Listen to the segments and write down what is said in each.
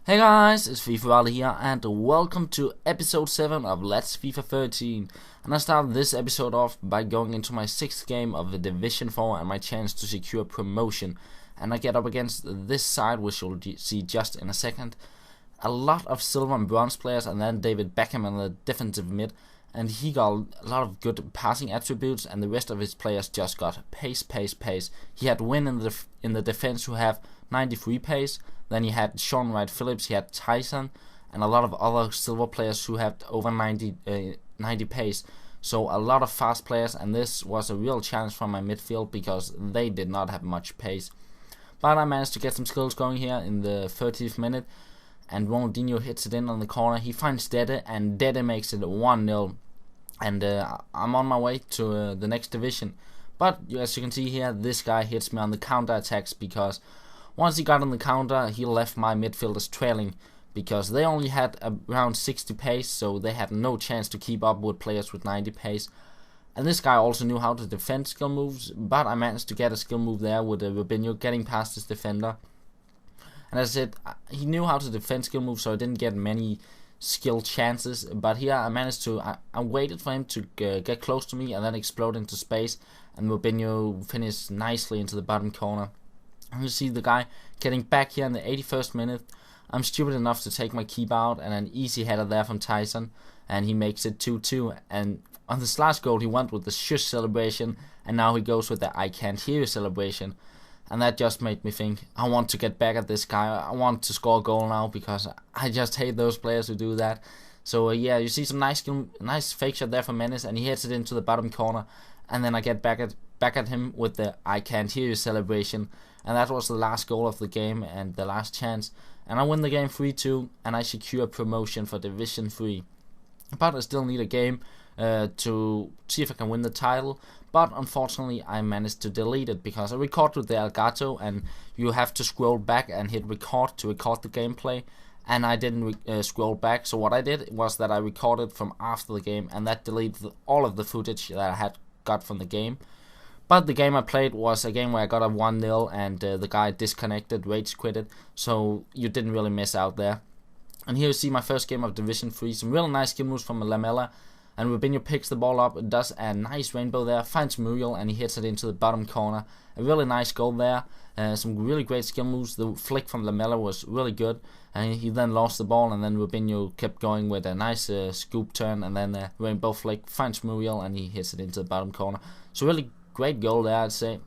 Hey guys, it's FIFA here and welcome to episode 7 of Let's FIFA 13. And I start this episode off by going into my 6th game of the Division 4 and my chance to secure promotion. And I get up against this side, which you'll see just in a second. A lot of silver and bronze players, and then David Beckham in the defensive mid. And he got a lot of good passing attributes, and the rest of his players just got pace. He had Win in the defense, who have 93 pace. Then he had Sean Wright Phillips, he had Tyson, and a lot of other silver players who had over 90 pace. So a lot of fast players, and this was a real challenge for my midfield because they did not have much pace. But I managed to get some skills going here in the 30th minute, and Ronaldinho hits it in on the corner. He finds Dede, and Dede makes it 1-0. And I'm on my way to the next division. But as you can see here, this guy hits me on the counter attacks because once he got on the counter, he left my midfielders trailing because they only had around 60 pace, so they had no chance to keep up with players with 90 pace. And this guy also knew how to defend skill moves, but I managed to get a skill move there with Robinho getting past his defender. And as I said, he knew how to defend skill moves, so I didn't get many skill chances. But here I managed to, I waited for him to get close to me and then explode into space, and Robinho finished nicely into the bottom corner. And you see the guy getting back here in the 81st minute. I'm stupid enough to take my keeper out, and an easy header there from Tyson, and he makes it 2-2. And on this last goal he went with the shush celebration, and now he goes with the I can't hear you celebration. And that just made me think, I want to get back at this guy. I want to score a goal now because I just hate those players who do that. So yeah, you see some nice fake shot there from Menace, and he hits it into the bottom corner. And then I get back at him with the I can't hear you celebration. And that was the last goal of the game and the last chance. And I win the game 3-2, and I secure promotion for Division 3. But I still need a game to see if I can win the title. But unfortunately I managed to delete it because I recorded with the Elgato, and you have to scroll back and hit record to record the gameplay. And I didn't scroll back, so what I did was that I recorded from after the game, and that deleted all of the footage that I had got from the game. But the game I played was a game where I got a 1-0 and the guy disconnected, rage quitted, so you didn't really miss out there. And here you see my first game of Division 3, some really nice skill moves from Lamela, and Robinho picks the ball up, does a nice rainbow there, finds Muriel, and he hits it into the bottom corner. A really nice goal there, some really great skill moves. The flick from Lamela was really good, and he then lost the ball, and then Robinho kept going with a nice scoop turn, and then a rainbow flick, finds Muriel, and he hits it into the bottom corner. So really great goal there, I'd say.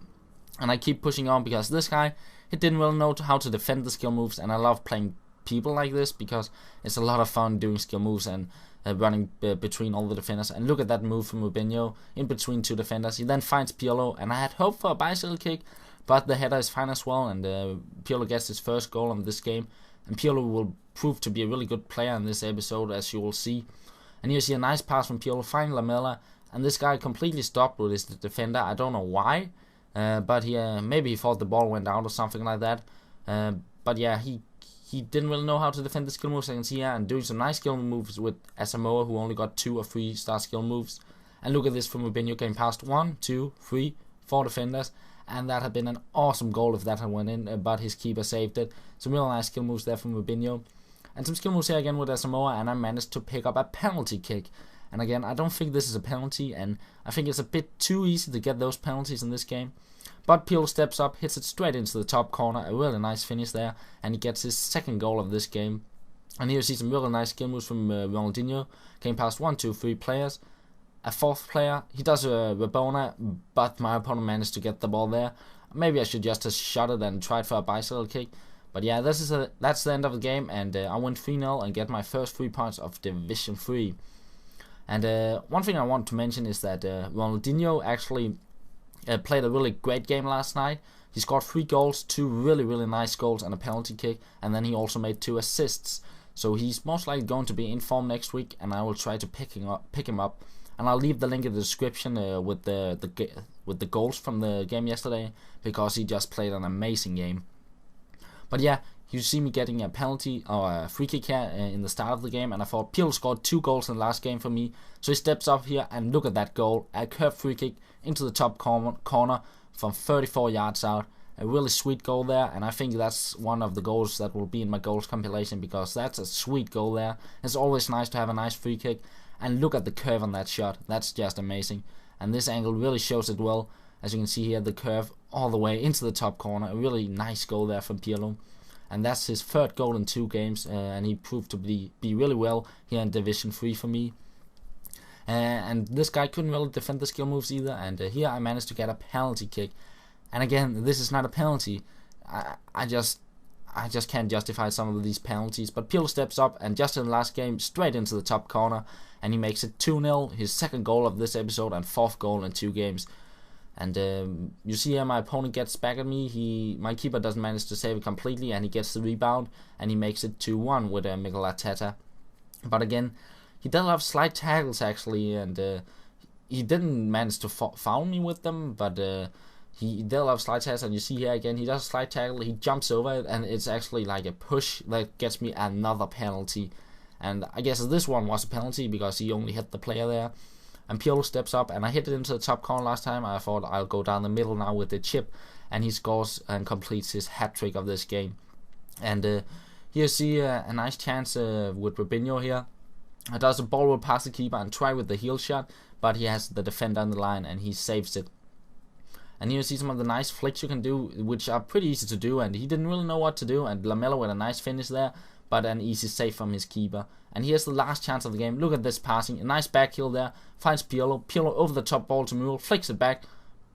And I keep pushing on because this guy, he didn't really know how to defend the skill moves, and I love playing people like this because it's a lot of fun doing skill moves and running between all the defenders. And look at that move from Robinho in between two defenders. He then finds PIRLO, and I had hoped for a bicycle kick, but the header is fine as well, and PIRLO gets his first goal in this game. And PIRLO will prove to be a really good player in this episode, as you will see. And here you see a nice pass from PIRLO, find Lamela, and this guy completely stopped with his defender. I don't know why, but maybe he thought the ball went out or something like that. But yeah, he didn't really know how to defend the skill moves, I can see here, and doing some nice skill moves with Asamoah, who only got 2 or 3 star skill moves. And look at this from Robinho, getting past 1, 2, 3, 4 defenders, and that had been an awesome goal if that had went in, but his keeper saved it. Some real nice skill moves there from Robinho, and some skill moves here again with Asamoah, and I managed to pick up a penalty kick. And again, I don't think this is a penalty, and I think it's a bit too easy to get those penalties in this game. But PIRLO steps up, hits it straight into the top corner, a really nice finish there, and he gets his second goal of this game. And here you see some really nice skill moves from Ronaldinho, came past 1, 2, 3 players. A fourth player, he does a Rabona, but my opponent managed to get the ball there. Maybe I should just have shot it and tried for a bicycle kick. But yeah, that's the end of the game, and I win 3-0 and get my first 3 points of Division 3. And one thing I want to mention is that Ronaldinho actually played a really great game last night. He scored 3 goals, 2 really nice goals and a penalty kick, and then he also made 2 assists. So he's most likely going to be in form next week, and I will try to pick him up. And I'll leave the link in the description with the goals from the game yesterday, because he just played an amazing game. But yeah, you see me getting a penalty or a free kick here in the start of the game, and I thought PIRLO scored 2 goals in the last game for me. So he steps up here, and look at that goal, a curved free kick into the top corner from 34 yards out, A really sweet goal there, and I think that's one of the goals that will be in my goals compilation, because that's a sweet goal there. It's always nice to have a nice free kick, and look at the curve on that shot. That's just amazing, and this angle really shows it well. As you can see here, the curve all the way into the top corner. A really nice goal there from PIRLO, and that's his third goal in 2 games, and he proved to be really well here in Division 3 for me. And this guy couldn't really defend the skill moves either, and here I managed to get a penalty kick. And again, this is not a penalty. I just can't justify some of these penalties. But PIRLO steps up, and just in the last game, straight into the top corner, and he makes it 2-0. His second goal of this episode and 4th goal in 2 games. And you see here, my opponent gets back at me. My keeper doesn't manage to save it completely, and he gets the rebound, and he makes it 2-1 with Arteta. But again, he does have slight tackles actually, and he didn't manage to foul me with them, but he did have slight tackles, and you see here again, he does a slight tackle, he jumps over it, and it's actually like a push that gets me another penalty. And I guess this one was a penalty because he only hit the player there. And PIRLO steps up, and I hit it into the top corner last time. I thought I'll go down the middle now with the chip, and he scores and completes his hat-trick of this game. And here you see a nice chance with Robinho here. Does a ball will pass the keeper and try with the heel shot, but he has the defender on the line, and he saves it. And here you see some of the nice flicks you can do, which are pretty easy to do, and he didn't really know what to do, and Lamela with a nice finish there, but an easy save from his keeper. And here's the last chance of the game. Look at this passing, a nice back heel there, finds PIRLO over the top ball to Mule, flicks it back,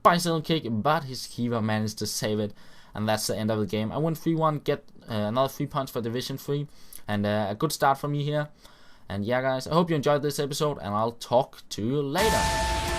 bicycle kick, but his keeper managed to save it, and that's the end of the game. I win 3-1, get another 3 points for Division 3, and a good start for me here. And yeah guys, I hope you enjoyed this episode, and I'll talk to you later.